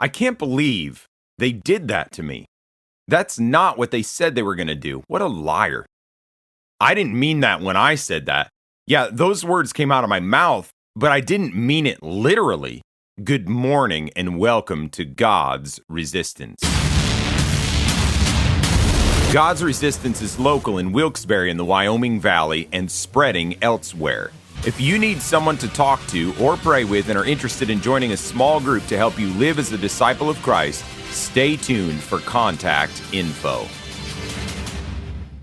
I can't believe they did that to me. That's not what they said they were going to do. What a liar. I didn't mean that when I said that. Yeah, those words came out of my mouth, but I didn't mean it literally. Good morning and welcome to God's Resistance. God's Resistance is local in Wilkes-Barre in the Wyoming Valley and spreading elsewhere. If you need someone to talk to or pray with and are interested in joining a small group to help you live as a disciple of Christ, stay tuned for contact info.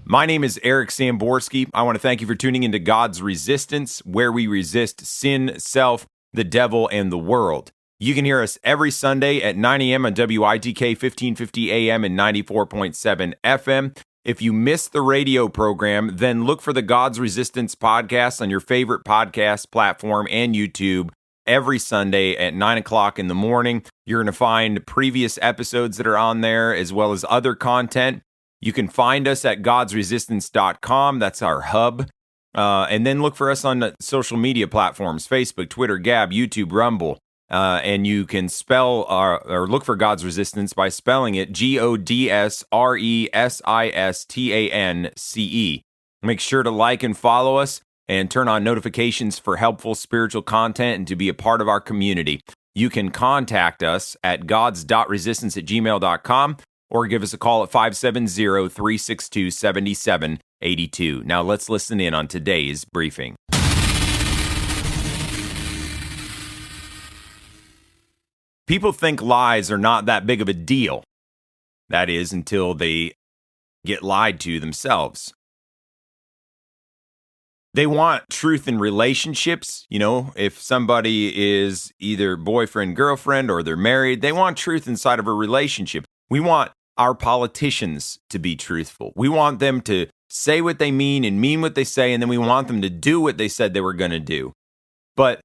My name is Eric Samborski. I want to thank you for tuning into God's Resistance, where we resist sin, self, the devil, and the world. You can hear us every Sunday at 9 a.m. on WITK 1550 AM and 94.7 FM. If you miss the radio program, then look for the God's Resistance podcast on your favorite podcast platform and YouTube every Sunday at 9 o'clock in the morning. You're going to find previous episodes that are on there as well as other content. You can find us at godsresistance.com. That's our hub. And then look for us on the social media platforms, Facebook, Twitter, Gab, YouTube, Rumble. And you can spell or look for God's Resistance by spelling it GODSRESISTANCE. Make sure to like and follow us and turn on notifications for helpful spiritual content and to be a part of our community. You can contact us at gods.resistance@gmail.com or give us a call at 570-362-7782. Now let's listen in on today's briefing. People think lies are not that big of a deal. That is, until they get lied to themselves. They want truth in relationships. You know, if somebody is either boyfriend, girlfriend, or they're married, they want truth inside of a relationship. We want our politicians to be truthful. We want them to say what they mean and mean what they say, and then we want them to do what they said they were going to do. But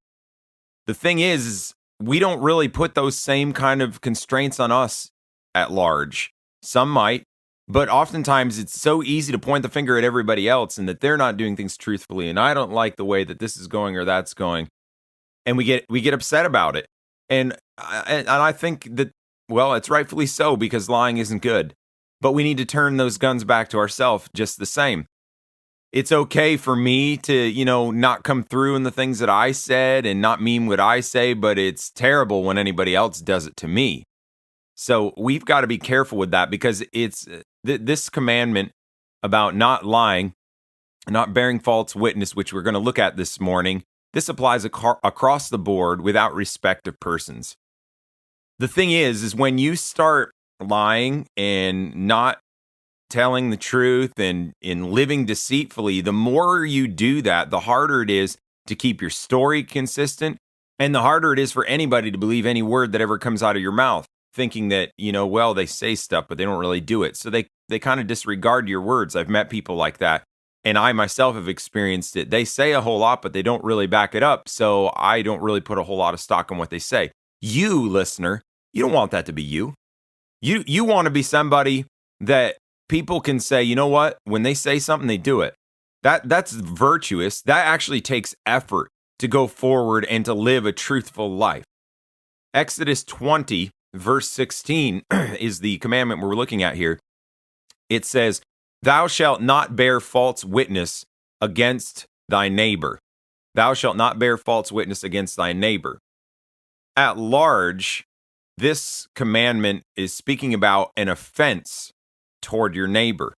the thing is we don't really put those same kind of constraints on us at large. Some might, but oftentimes it's so easy to point the finger at everybody else and that they're not doing things truthfully. And I don't like the way that this is going or that's going. And we get upset about it. And I think that, well, it's rightfully so because lying isn't good. But we need to turn those guns back to ourselves just the same. It's okay for me to, not come through in the things that I said and not mean what I say, but it's terrible when anybody else does it to me. So we've got to be careful with that because it's this commandment about not lying, not bearing false witness, which we're going to look at this morning. This applies across the board without respect of persons. The thing is when you start lying and not telling the truth and in living deceitfully, the more you do that, the harder it is to keep your story consistent, and the harder it is for anybody to believe any word that ever comes out of your mouth, thinking that, they say stuff, but they don't really do it. So they kind of disregard your words. I've met people like that, and I myself have experienced it. They say a whole lot, but they don't really back it up, so I don't really put a whole lot of stock in what they say. You, listener, you don't want that to be you. You want to be somebody that people can say, you know what? When they say something, they do it. That's virtuous. That actually takes effort to go forward and to live a truthful life. Exodus 20, verse 16 is the commandment we're looking at here. It says, "Thou shalt not bear false witness against thy neighbor. Thou shalt not bear false witness against thy neighbor." At large, this commandment is speaking about an offense toward your neighbor.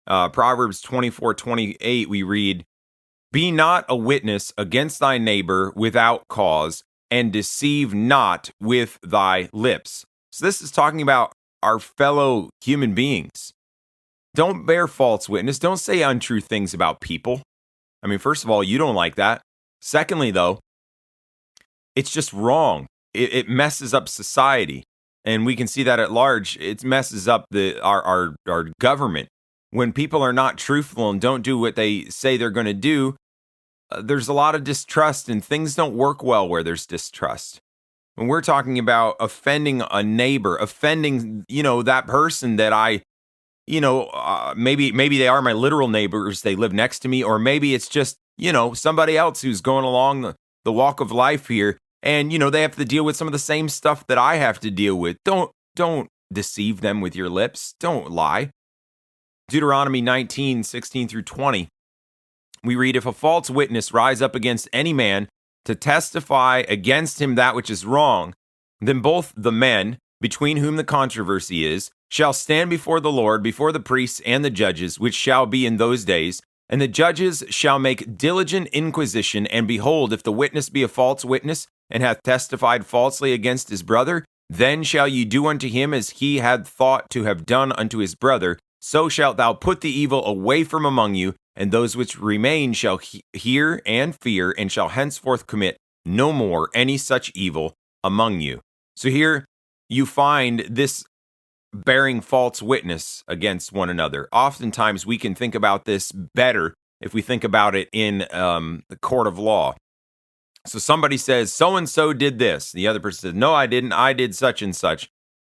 Proverbs 24:28, we read, "Be not a witness against thy neighbor without cause, and deceive not with thy lips." So this is talking about our fellow human beings. Don't bear false witness. Don't say untrue things about people. I mean, first of all, you don't like that. Secondly, though, it's just wrong. It messes up society. And we can see that at large. It messes up our government. When people are not truthful and don't do what they say they're going to do, there's a lot of distrust and things don't work well where there's distrust. When we're talking about offending a neighbor, offending, that person that I, maybe they are my literal neighbors, they live next to me, or maybe it's just, somebody else who's going along the walk of life here And, they have to deal with some of the same stuff that I have to deal with. Don't deceive them with your lips. Don't lie. Deuteronomy 19:16-20. We read, if a false witness rise up against any man to testify against him that which is wrong, then both the men, between whom the controversy is, shall stand before the Lord, before the priests and the judges, which shall be in those days. And the judges shall make diligent inquisition, and behold, if the witness be a false witness, and hath testified falsely against his brother, then shall ye do unto him as he had thought to have done unto his brother. So shalt thou put the evil away from among you, and those which remain shall hear and fear, and shall henceforth commit no more any such evil among you. So here you find this bearing false witness against one another. Oftentimes we can think about this better if we think about it in the court of law. So somebody says, so-and-so did this. The other person says, no, I didn't. I did such and such.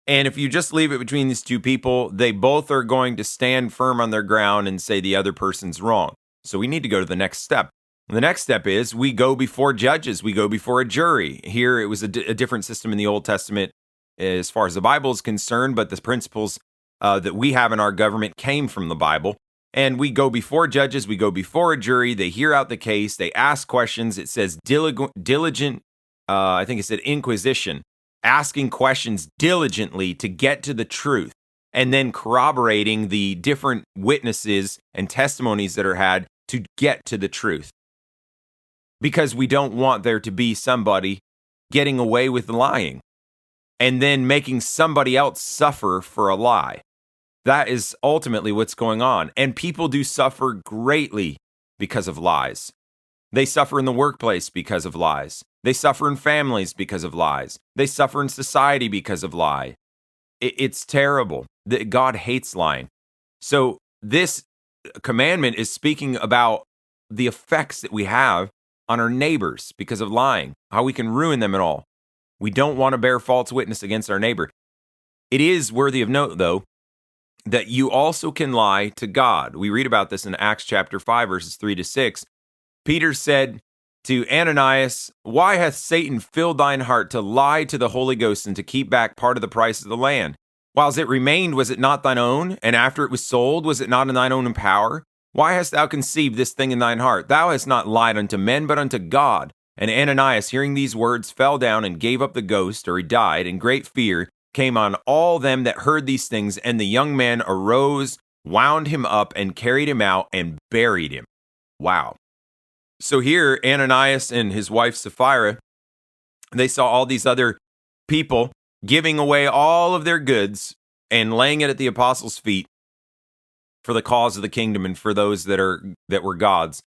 And if you just leave it between these two people, they both are going to stand firm on their ground and say the other person's wrong. So we need to go to the next step. The next step is we go before judges. We go before a jury. Here it was a different system in the Old Testament as far as the Bible is concerned, but the principles that we have in our government came from the Bible. And we go before judges, we go before a jury, they hear out the case, they ask questions. It says diligent, I think it said inquisition, asking questions diligently to get to the truth, and then corroborating the different witnesses and testimonies that are had to get to the truth. Because we don't want there to be somebody getting away with lying and then making somebody else suffer for a lie. That is ultimately what's going on. And people do suffer greatly because of lies. They suffer in the workplace because of lies. They suffer in families because of lies. They suffer in society because of lie. It's terrible. God hates lying. So this commandment is speaking about the effects that we have on our neighbors because of lying, how we can ruin them and all. We don't want to bear false witness against our neighbor. It is worthy of note, though, that you also can lie to God. We read about this in Acts chapter 5, verses 3-6. Peter said to Ananias, why hath Satan filled thine heart to lie to the Holy Ghost and to keep back part of the price of the land? Whiles it remained, was it not thine own? And after it was sold, was it not in thine own power? Why hast thou conceived this thing in thine heart? Thou hast not lied unto men, but unto God. And Ananias, hearing these words, fell down and gave up the ghost, or he died, and great fear came on all them that heard these things, and the young man arose, wound him up, and carried him out, and buried him. Wow. So here, Ananias and his wife Sapphira, they saw all these other people giving away all of their goods and laying it at the apostles' feet for the cause of the kingdom and for those that were God's.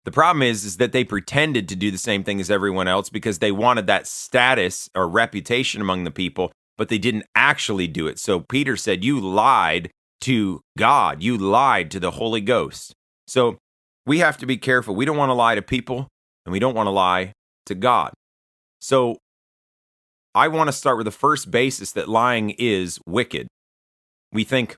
The problem is that they pretended to do the same thing as everyone else because they wanted that status or reputation among the people, but they didn't actually do it. So Peter said, you lied to God. You lied to the Holy Ghost. So we have to be careful. We don't want to lie to people, and we don't want to lie to God. So I want to start with the first basis that lying is wicked. We think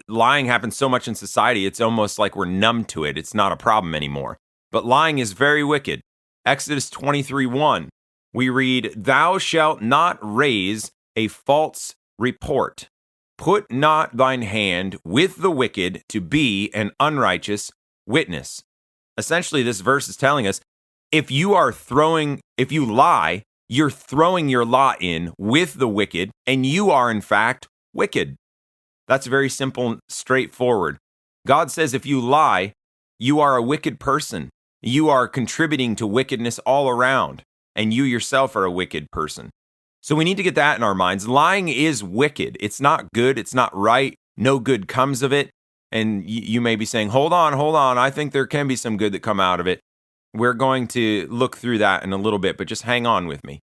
lying happens so much in society, it's almost like we're numb to it. It's not a problem anymore. But lying is very wicked. Exodus 23:1. We read, thou shalt not raise a false report. Put not thine hand with the wicked to be an unrighteous witness. Essentially, this verse is telling us, if you lie, you're throwing your lot in with the wicked, and you are in fact wicked. That's very simple and straightforward. God says if you lie, you are a wicked person. You are contributing to wickedness all around. And you yourself are a wicked person. So we need to get that in our minds. Lying is wicked. It's not good. It's not right. No good comes of it. And you may be saying, hold on. I think there can be some good that come out of it. We're going to look through that in a little bit, but just hang on with me.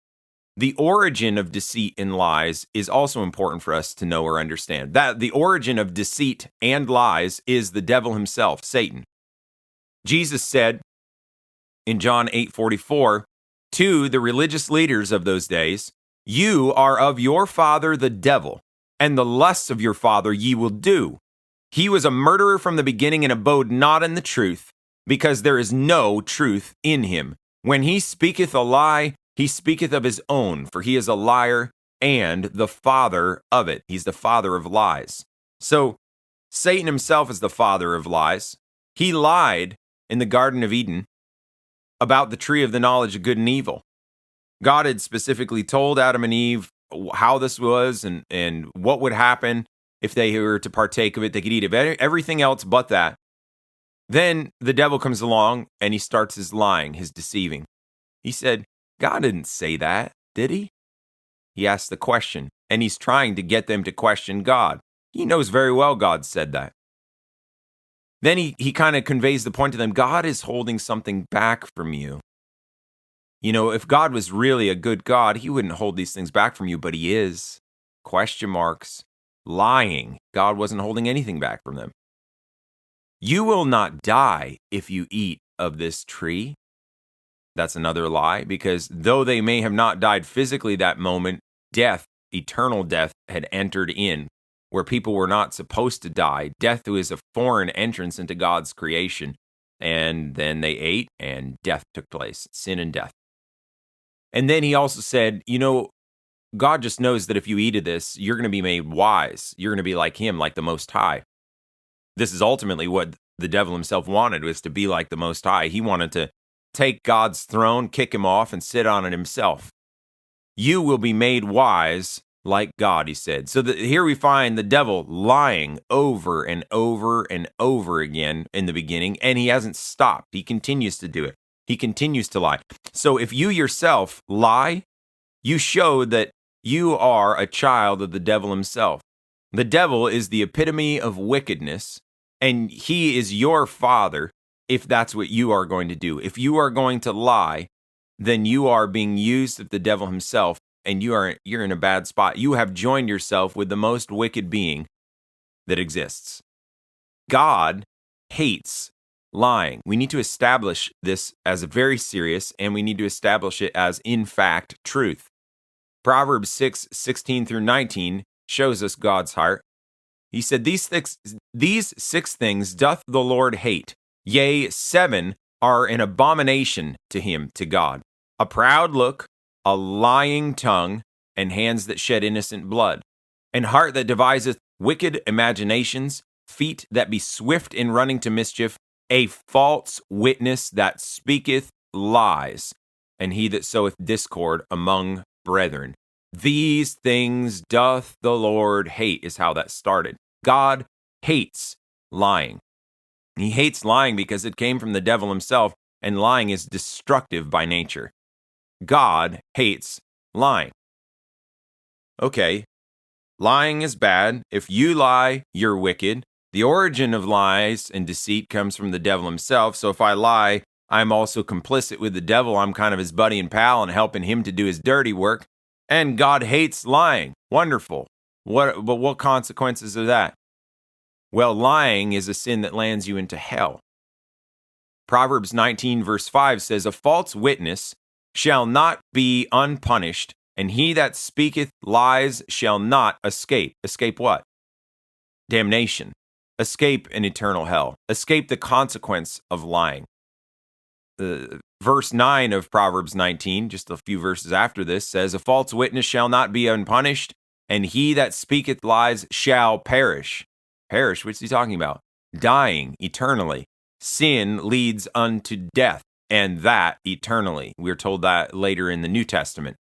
The origin of deceit and lies is also important for us to know or understand. That the origin of deceit and lies is the devil himself, Satan. Jesus said in John 8:44, to the religious leaders of those days, you are of your father the devil, and the lusts of your father ye will do. He was a murderer from the beginning and abode not in the truth, because there is no truth in him. When he speaketh a lie, he speaketh of his own, for he is a liar and the father of it. He's the father of lies. So Satan himself is the father of lies. He lied in the Garden of Eden about the tree of the knowledge of good and evil. God had specifically told Adam and Eve how this was and what would happen if they were to partake of it. They could eat of everything else but that. Then the devil comes along and he starts his lying, his deceiving. He said, God didn't say that, did he? He asked the question, and he's trying to get them to question God. He knows very well God said that. Then he kind of conveys the point to them, God is holding something back from you. You know, if God was really a good God, he wouldn't hold these things back from you, but he is. Question marks. Lying. God wasn't holding anything back from them. You will not die if you eat of this tree. That's another lie, because though they may have not died physically that moment, death, eternal death, had entered in, where people were not supposed to die. Death was a foreign entrance into God's creation. And then they ate, and death took place, sin and death. And then he also said, you know, God just knows that if you eat of this, you're going to be made wise. You're going to be like him, like the Most High. This is ultimately what the devil himself wanted, was to be like the Most High. He wanted to take God's throne, kick him off, and sit on it himself. You will be made wise like God, he said. So here we find the devil lying over and over and over again in the beginning, and he hasn't stopped. He continues to do it. He continues to lie. So if you yourself lie, you show that you are a child of the devil himself. The devil is the epitome of wickedness, and he is your father if that's what you are going to do. If you are going to lie, then you are being used of the devil himself, and you're in a bad spot. You have joined yourself with the most wicked being that exists. God hates lying. We need to establish this as very serious, and we need to establish it as, in fact, truth. Proverbs 6:16 through 19 shows us God's heart. He said, These six things doth the Lord hate. Yea, 7 are an abomination to him, to God. A proud look, a lying tongue, and hands that shed innocent blood, and heart that deviseth wicked imaginations, feet that be swift in running to mischief, a false witness that speaketh lies, and he that soweth discord among brethren. These things doth the Lord hate, is how that started. God hates lying. He hates lying because it came from the devil himself, and lying is destructive by nature. God hates lying. Okay, lying is bad. If you lie, you're wicked. The origin of lies and deceit comes from the devil himself. So if I lie, I'm also complicit with the devil. I'm kind of his buddy and pal and helping him to do his dirty work. And God hates lying. Wonderful. But what consequences are that? Well, lying is a sin that lands you into hell. Proverbs 19 verse 5 says, A false witness shall not be unpunished, and he that speaketh lies shall not escape. Escape what? Damnation. Escape an eternal hell. Escape the consequence of lying. Verse 9 of Proverbs 19, just a few verses after this, says, A false witness shall not be unpunished, and he that speaketh lies shall perish. Perish, what's he talking about? Dying eternally. Sin leads unto death, and that eternally. We're told that later in the New Testament.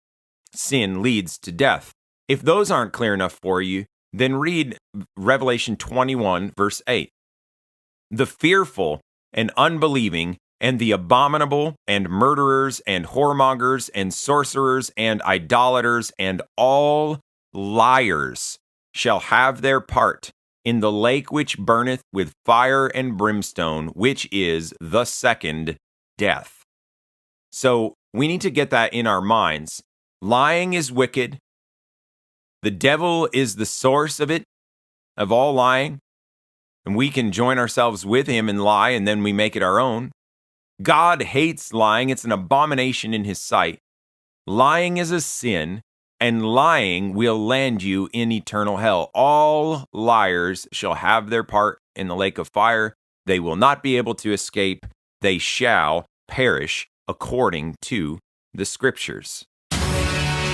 Sin leads to death. If those aren't clear enough for you, then read Revelation 21, verse 8. The fearful and unbelieving and the abominable and murderers and whoremongers and sorcerers and idolaters and all liars shall have their part in the lake which burneth with fire and brimstone, which is the second death. So we need to get that in our minds. Lying is wicked. The devil is the source of it, of all lying. And we can join ourselves with him and lie, and then we make it our own. God hates lying. It's an abomination in his sight. Lying is a sin, and lying will land you in eternal hell. All liars shall have their part in the lake of fire. They will not be able to escape. They shall perish according to the Scriptures.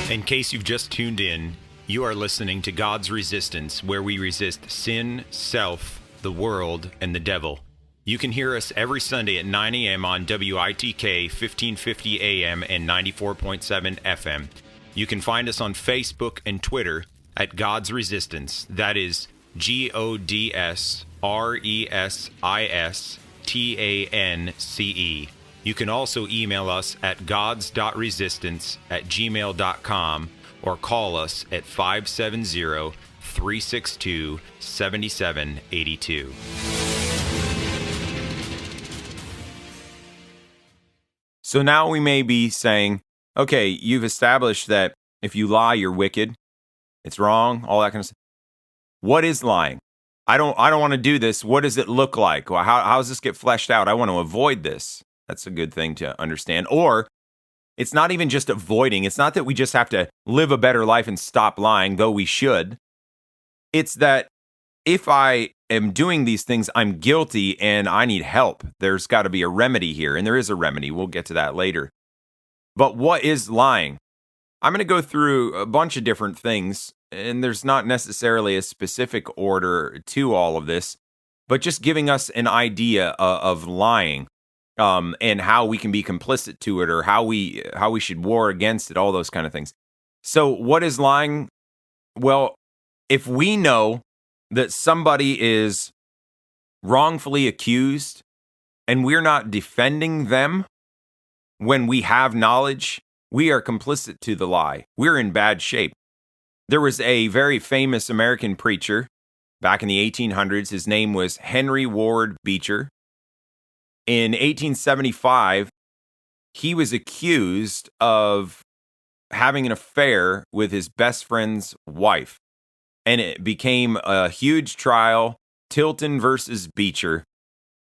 In case you've just tuned in, you are listening to God's Resistance, where we resist sin, self, the world, and the devil. You can hear us every Sunday at 9 a.m. on WITK 1550 AM and 94.7 FM. You can find us on Facebook and Twitter at God's Resistance. That is GODSRESISTANCE. You can also email us at gods.resistance@gmail.com or call us at 570-362-7782. So now we may be saying, okay, you've established that if you lie, you're wicked. It's wrong, all that kind of stuff. What is lying? I don't want to do this. What does it look like? Well, how does this get fleshed out? I want to avoid this. That's a good thing to understand. Or it's not even just avoiding. It's not that we just have to live a better life and stop lying, though we should. It's that if I am doing these things, I'm guilty and I need help. There's got to be a remedy here, and there is a remedy. We'll get to that later. But what is lying? I'm going to go through a bunch of different things, and there's not necessarily a specific order to all of this, but just giving us an idea of lying, and how we can be complicit to it, or how we should war against it, all those kind of things. So what is lying? Well, if we know that somebody is wrongfully accused and we're not defending them when we have knowledge, we are complicit to the lie. We're in bad shape. There was a very famous American preacher back in the 1800s. His name was Henry Ward Beecher. In 1875, he was accused of having an affair with his best friend's wife. And it became a huge trial, Tilton versus Beecher,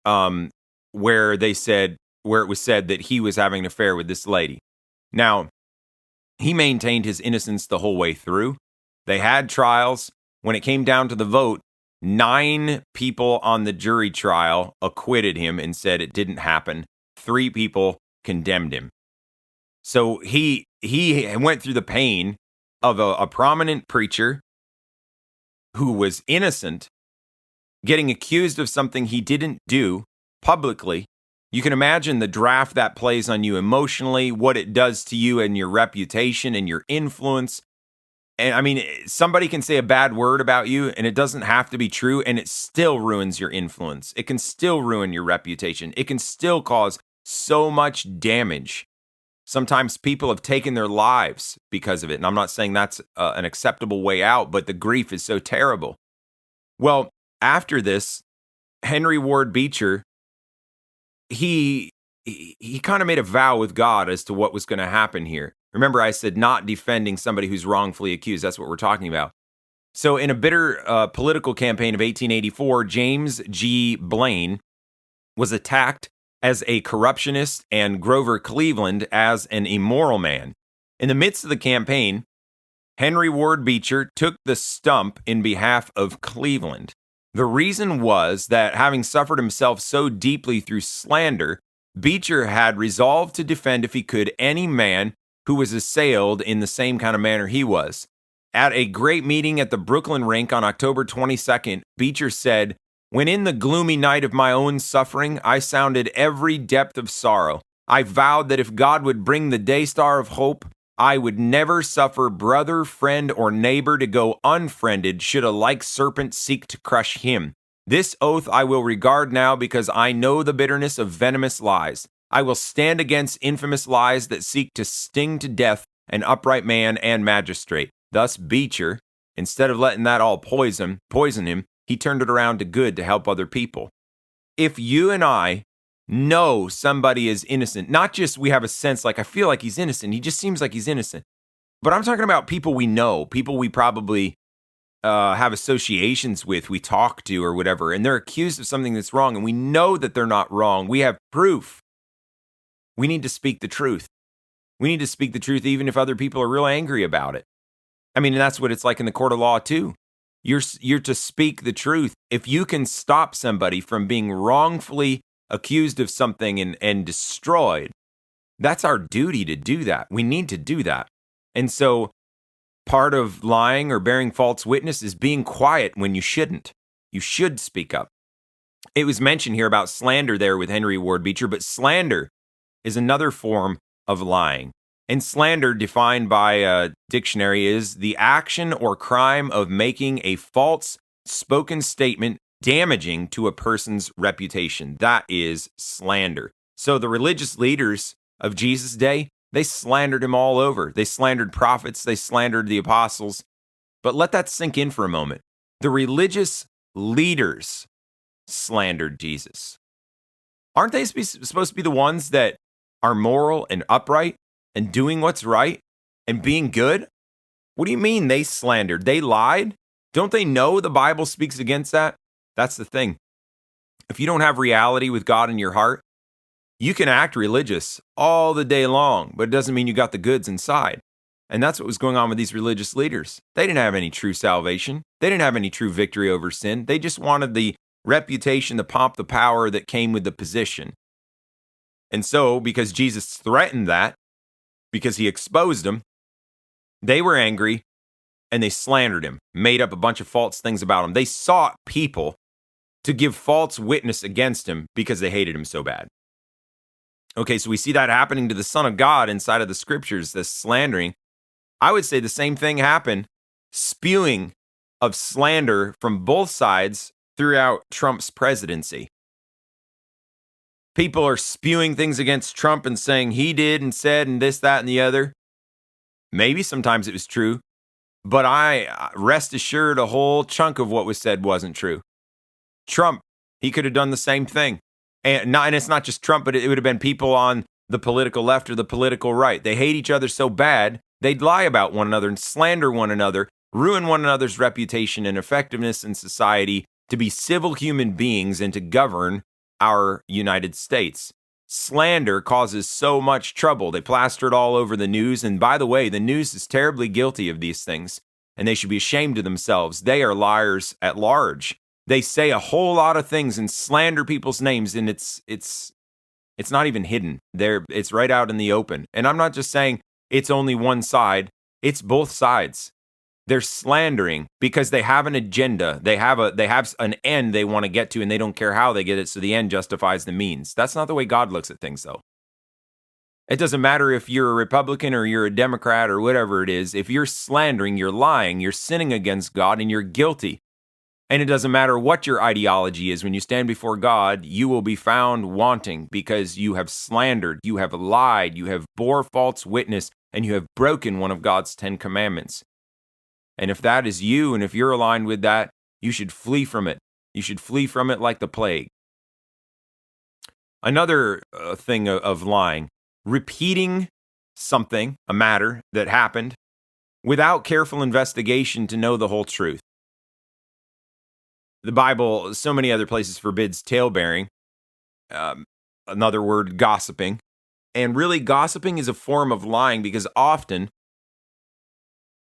where it was said that he was having an affair with this lady. Now, he maintained his innocence the whole way through. They had trials. When it came down to the vote, 9 people on the jury trial acquitted him and said it didn't happen. 3 people condemned him. So he went through the pain of a prominent preacher who was innocent getting accused of something he didn't do publicly. You can imagine the draft that plays on you emotionally, what it does to you and your reputation and your influence. And I mean, somebody can say a bad word about you and it doesn't have to be true, and it still ruins your influence. It can still ruin your reputation. It can still cause so much damage. Sometimes people have taken their lives because of it. And I'm not saying that's an acceptable way out, but the grief is so terrible. Well, after this, Henry Ward Beecher, he kind of made a vow with God as to what was going to happen here. Remember, I said not defending somebody who's wrongfully accused. That's what we're talking about. So in a bitter political campaign of 1884, James G. Blaine was attacked as a corruptionist and Grover Cleveland as an immoral man. In the midst of the campaign, Henry Ward Beecher took the stump in behalf of Cleveland. The reason was that, having suffered himself so deeply through slander, Beecher had resolved to defend, if he could, any man who was assailed in the same kind of manner he was. At a great meeting at the Brooklyn Rink on October 22nd, Beecher said, "When in the gloomy night of my own suffering, I sounded every depth of sorrow. I vowed that if God would bring the day star of hope, I would never suffer brother, friend, or neighbor to go unfriended should a like serpent seek to crush him. This oath I will regard now because I know the bitterness of venomous lies. I will stand against infamous lies that seek to sting to death an upright man and magistrate." Thus Beecher, instead of letting that all poison him, he turned it around to good to help other people. If you and I know somebody is innocent, not just we have a sense like, I feel like he's innocent, he just seems like he's innocent, but I'm talking about people we know, people we probably have associations with, we talk to or whatever, and they're accused of something that's wrong, and we know that they're not wrong. We have proof. We need to speak the truth. We need to speak the truth even if other people are real angry about it. I mean, and that's what it's like in the court of law too. You're to speak the truth. If you can stop somebody from being wrongfully accused of something and destroyed, That's our duty to do that. We need to do that. And so part of lying or bearing false witness is being quiet when you shouldn't. You should speak up. It was mentioned here about slander there with Henry Ward Beecher, but slander is another form of lying. And slander, defined by a dictionary, is the action or crime of making a false spoken statement damaging to a person's reputation. That is slander. So the religious leaders of Jesus' day, they slandered him all over. They slandered prophets, they slandered the apostles. But let that sink in for a moment. The religious leaders slandered Jesus. Aren't they supposed to be the ones that are moral and upright and doing what's right and being good? What do you mean they slandered? They lied? Don't they know the Bible speaks against that? That's the thing. If you don't have reality with God in your heart, you can act religious all the day long, but it doesn't mean you got the goods inside. And that's what was going on with these religious leaders. They didn't have any true salvation. They didn't have any true victory over sin. They just wanted the reputation, the pomp, the power that came with the position. And so, because Jesus threatened that, because he exposed them, they were angry and they slandered him, made up a bunch of false things about him. They sought people to give false witness against him because they hated him so bad. Okay, so we see that happening to the Son of God inside of the scriptures, this slandering. I would say the same thing happened, spewing of slander from both sides throughout Trump's presidency. People are spewing things against Trump and saying he did and said and this, that, and the other. Maybe sometimes it was true, but I rest assured a whole chunk of what was said wasn't true. Trump, he could have done the same thing. And it's not just Trump, but it would have been people on the political left or the political right. They hate each other so bad, they'd lie about one another and slander one another, ruin one another's reputation and effectiveness in society to be civil human beings and to govern our United States. Slander causes so much trouble. They plaster it all over the news. And by the way, the news is terribly guilty of these things, and they should be ashamed of themselves. They are liars at large. They say a whole lot of things and slander people's names, and it's not even hidden. It's right out in the open. And I'm not just saying it's only one side, it's both sides. They're slandering because they have an agenda. They have an end they want to get to, and they don't care how they get it, so the end justifies the means. That's not the way God looks at things, though. It doesn't matter if you're a Republican or you're a Democrat or whatever it is. If you're slandering, you're lying, you're sinning against God, and you're guilty. And it doesn't matter what your ideology is. When you stand before God, you will be found wanting because you have slandered, you have lied, you have bore false witness, and you have broken one of God's 10 commandments. And if that is you, and if you're aligned with that, you should flee from it. You should flee from it like the plague. Another thing of lying, repeating something, a matter that happened, without careful investigation to know the whole truth. The Bible, so many other places, forbids talebearing, another word, gossiping. And really, gossiping is a form of lying because often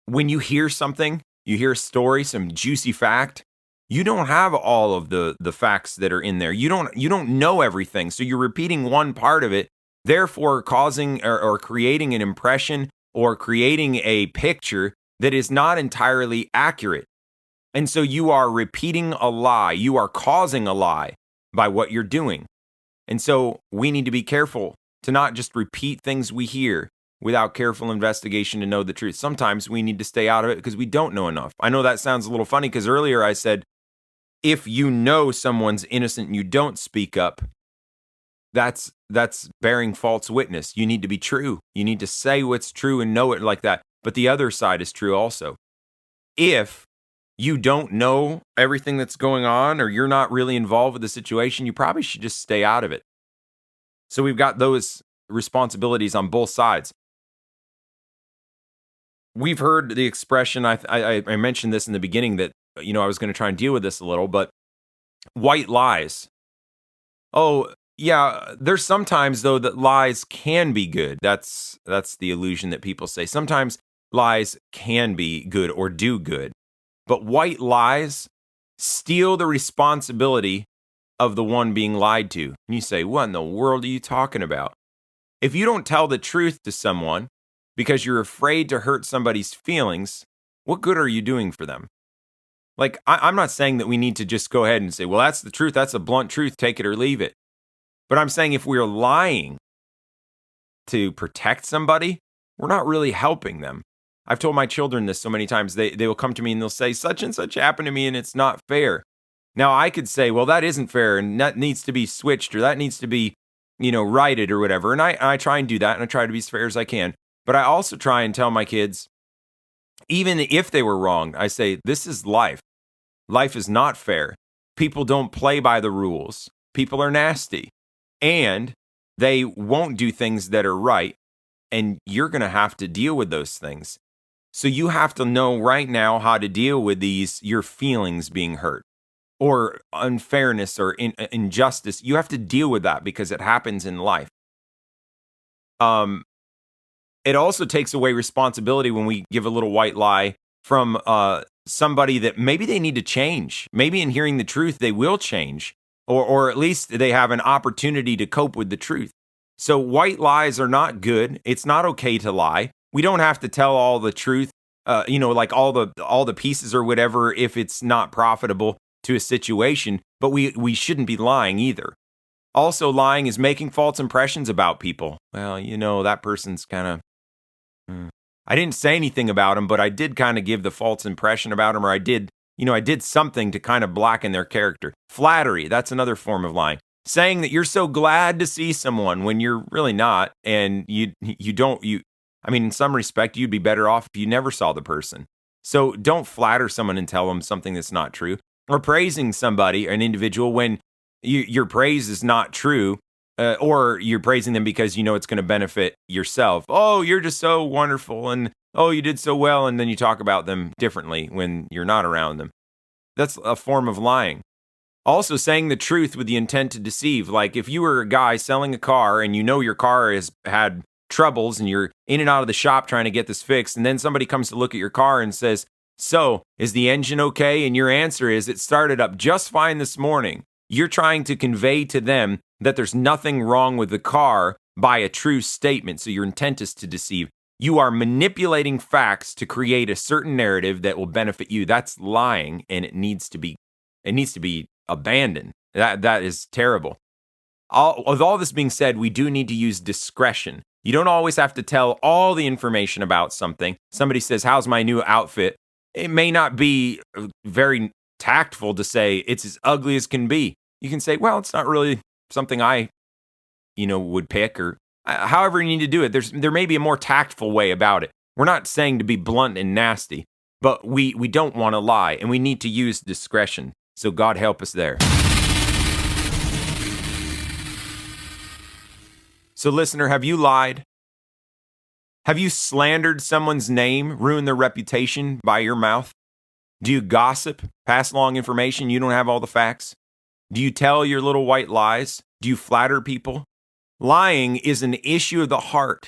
when you hear something, you hear a story, some juicy fact, you don't have all of the facts that are in there. You don't know everything. So you're repeating one part of it, therefore causing or creating an impression or creating a picture that is not entirely accurate. And so you are repeating a lie. You are causing a lie by what you're doing. And so we need to be careful to not just repeat things we hear without careful investigation to know the truth. Sometimes we need to stay out of it because we don't know enough. I know that sounds a little funny because earlier I said, if you know someone's innocent and you don't speak up, that's bearing false witness. You need to be true. You need to say what's true and know it like that. But the other side is true also. If you don't know everything that's going on or you're not really involved with the situation, you probably should just stay out of it. So we've got those responsibilities on both sides. We've heard the expression, I mentioned this in the beginning that, I was going to try and deal with this a little, but white lies. Oh, yeah, there's sometimes, though, that lies can be good. That's the illusion that people say. Sometimes lies can be good or do good. But white lies steal the responsibility of the one being lied to. And you say, what in the world are you talking about? If you don't tell the truth to someone because you're afraid to hurt somebody's feelings, what good are you doing for them? Like, I'm not saying that we need to just go ahead and say, well, that's the truth. That's a blunt truth. Take it or leave it. But I'm saying if we're lying to protect somebody, we're not really helping them. I've told my children this so many times. They will come to me and they'll say, such and such happened to me and it's not fair. Now, I could say, well, that isn't fair and that needs to be switched or that needs to be, righted or whatever. And I try and do that and I try to be as fair as I can. But I also try and tell my kids, even if they were wrong, I say, this is life. Life is not fair. People don't play by the rules. People are nasty. And they won't do things that are right. And you're going to have to deal with those things. So you have to know right now how to deal with your feelings being hurt or unfairness or injustice. You have to deal with that because it happens in life. It also takes away responsibility when we give a little white lie from somebody that maybe they need to change. Maybe in hearing the truth, they will change, or at least they have an opportunity to cope with the truth. So white lies are not good. It's not okay to lie. We don't have to tell all the truth, like all the pieces or whatever if it's not profitable to a situation, but we shouldn't be lying either. Also, lying is making false impressions about people. Well, that person's kind of I didn't say anything about him, but I did kind of give the false impression about him, or I did something to kind of blacken their character. Flattery, that's another form of lying. Saying that you're so glad to see someone when you're really not, and in some respect, you'd be better off if you never saw the person. So don't flatter someone and tell them something that's not true. Or praising somebody, an individual, when your praise is not true. Or you're praising them because it's going to benefit yourself. Oh, you're just so wonderful, and oh, you did so well, and then you talk about them differently when you're not around them. That's a form of lying. Also, saying the truth with the intent to deceive. Like if you were a guy selling a car and your car has had troubles and you're in and out of the shop trying to get this fixed, and then somebody comes to look at your car and says, so, is the engine okay? And your answer is, it started up just fine this morning. You're trying to convey to them that there's nothing wrong with the car by a true statement. So your intent is to deceive. You are manipulating facts to create a certain narrative that will benefit you. That's lying, and it needs to be abandoned. That is terrible. With all this being said, we do need to use discretion. You don't always have to tell all the information about something. Somebody says, how's my new outfit? It may not be very tactful to say it's as ugly as can be. You can say, well, it's not really something I, would pick, or however you need to do it. There may be a more tactful way about it. We're not saying to be blunt and nasty, but we don't want to lie, and we need to use discretion. So God help us there. So listener, have you lied? Have you slandered someone's name, ruined their reputation by your mouth? Do you gossip, pass along information you don't have all the facts? Do you tell your little white lies? Do you flatter people? Lying is an issue of the heart.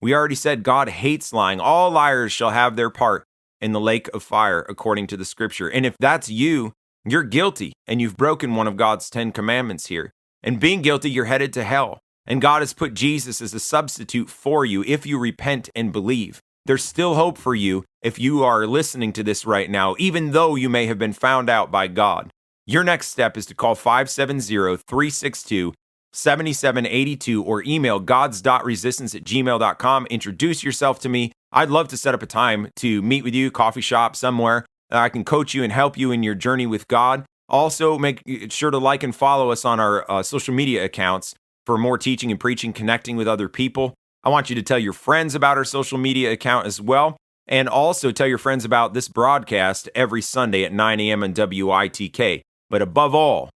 We already said God hates lying. All liars shall have their part in the lake of fire, according to the scripture. And if that's you, you're guilty, and you've broken one of God's 10 commandments here. And being guilty, you're headed to hell. And God has put Jesus as a substitute for you if you repent and believe. There's still hope for you if you are listening to this right now, even though you may have been found out by God. Your next step is to call 570-362-7782 or email gods.resistance@gmail.com. Introduce yourself to me. I'd love to set up a time to meet with you, coffee shop somewhere. I can coach you and help you in your journey with God. Also, make sure to like and follow us on our social media accounts for more teaching and preaching, connecting with other people. I want you to tell your friends about our social media account as well. And also tell your friends about this broadcast every Sunday at 9 a.m. on WITK. But above all,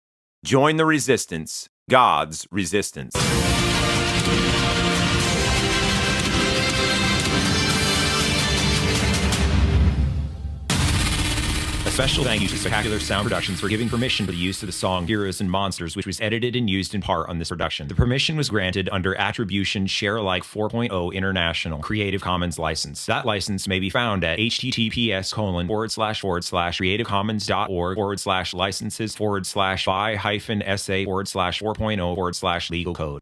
join the resistance, God's resistance. A special thank you to Spectacular Sound Productions for giving permission for the use of the song Heroes and Monsters, which was edited and used in part on this production. The permission was granted under Attribution Share Alike 4.0 International Creative Commons license. That license may be found at https://creativecommons.org/licenses/by-sa/4.0/legal code.